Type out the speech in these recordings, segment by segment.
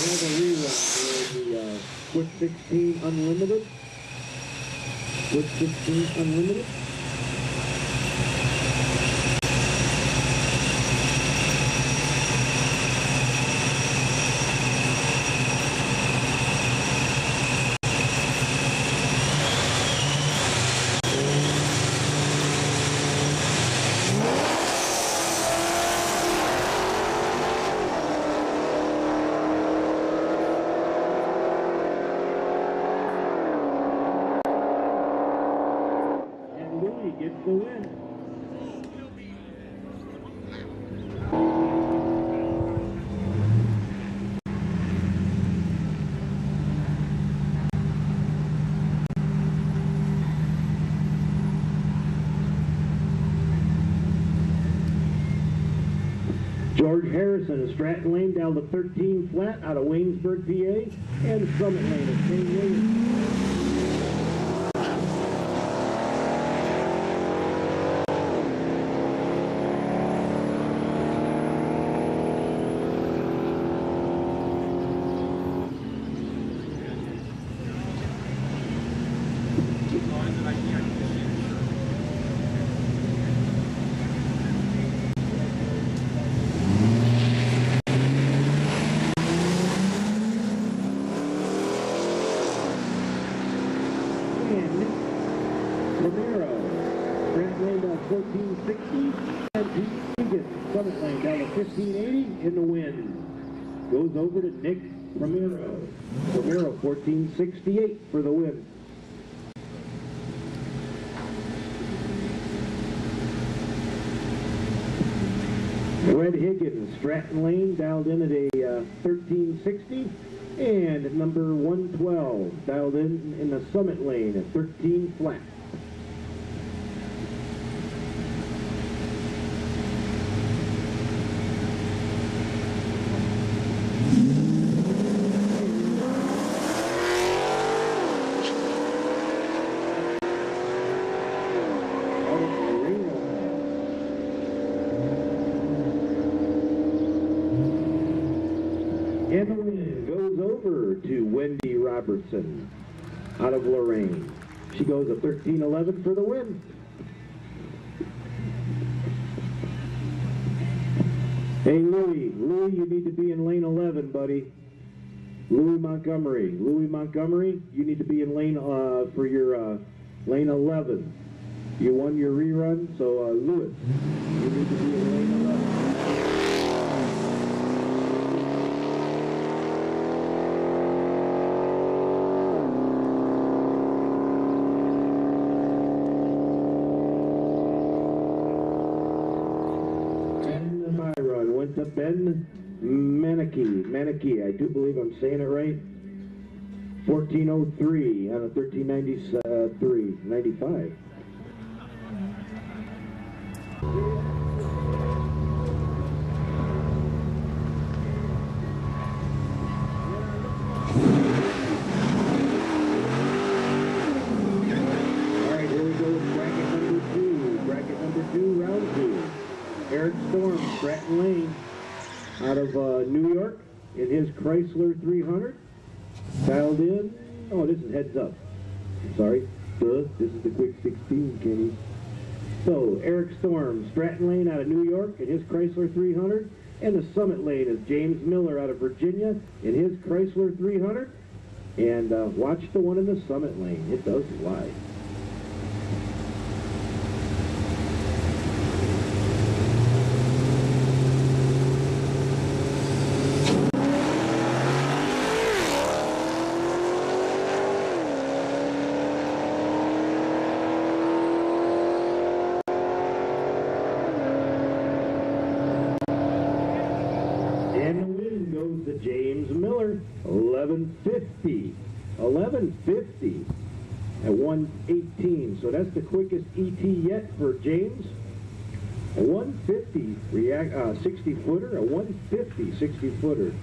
have a rerun for the Quick 16 Unlimited. Quick 16 Unlimited. Gets the win. George Harrison of Stratton Lane down to 13 flat out of Waynesburg, PA, and Summit Lane of St. Williams. Romero, Trent Lane down 1460, and Pete Egan, Summit Lane down to 1580 in the win. Goes over to Nick Romero. Romero 1468 for the win. Red Higgins, Stratton Lane dialed in at a 1360, and number 112 dialed in the Summit Lane at 13 flat. And the win goes over to Wendy Robertson out of Lorraine. She goes a 1311 for the win. Hey Louie, you need to be in lane 11, buddy. Louie Montgomery, you need to be in lane for your lane 11. You won your rerun, so Lewis, you need to be in lane 11. To Ben Manicky, I do believe I'm saying it right. 1403 out of 1393, 95. All right, here we go with bracket number two, round two. Eric Storm, Stratton Lane, out of New York, in his Chrysler 300, dialed in. Oh, this is heads up. Sorry, this is the Quick 16, Kenny. So, Eric Storm, Stratton Lane out of New York, in his Chrysler 300, and the Summit Lane is James Miller out of Virginia, in his Chrysler 300. And watch the one in the Summit Lane. It does lie. And the win goes to James Miller, 1150 at 118. So that's the quickest ET yet for James. A 150 60 footer, a 150 60 footer.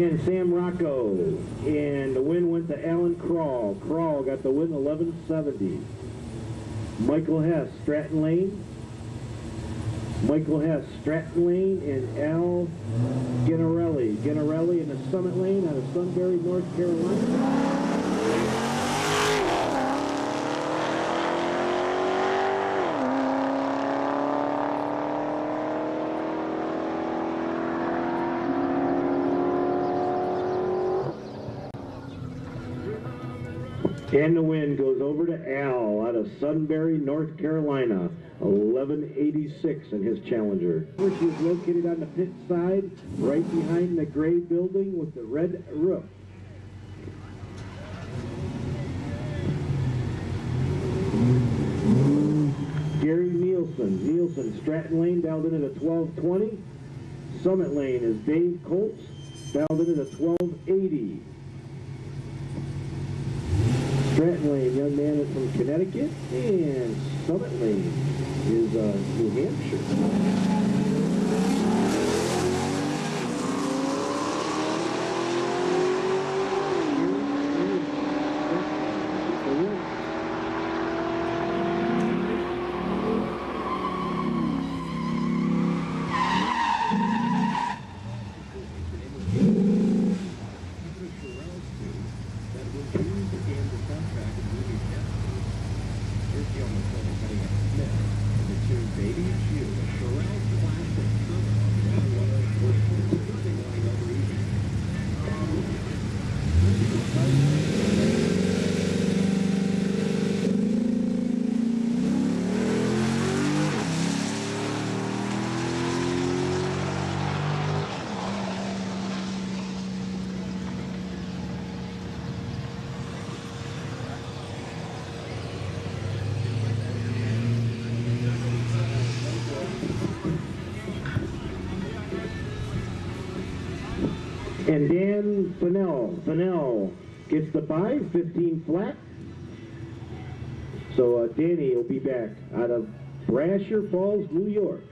And Sam Rocco. And the win went to Alan Crawl. Crawl got the win, 1170. Michael Hess, Stratton Lane. Michael Hess, Stratton Lane, and Al Ginarelli. Ginarelli in the Summit Lane out of Sunbury, North Carolina. And the win goes over to Al out of Sunbury, North Carolina, 1186 in his Challenger. She is located on the pit side, right behind the gray building with the red roof. Gary Nielsen. Nielsen, Stratton Lane, dialed in at a 1220. Summit Lane is Dave Colts, dialed in at a 1280. Stratton Lane, young man is from Connecticut, and Summit Lane is New Hampshire. And Dan Fennell gets the bye, 15 flat. So Danny will be back out of Brasher Falls, New York.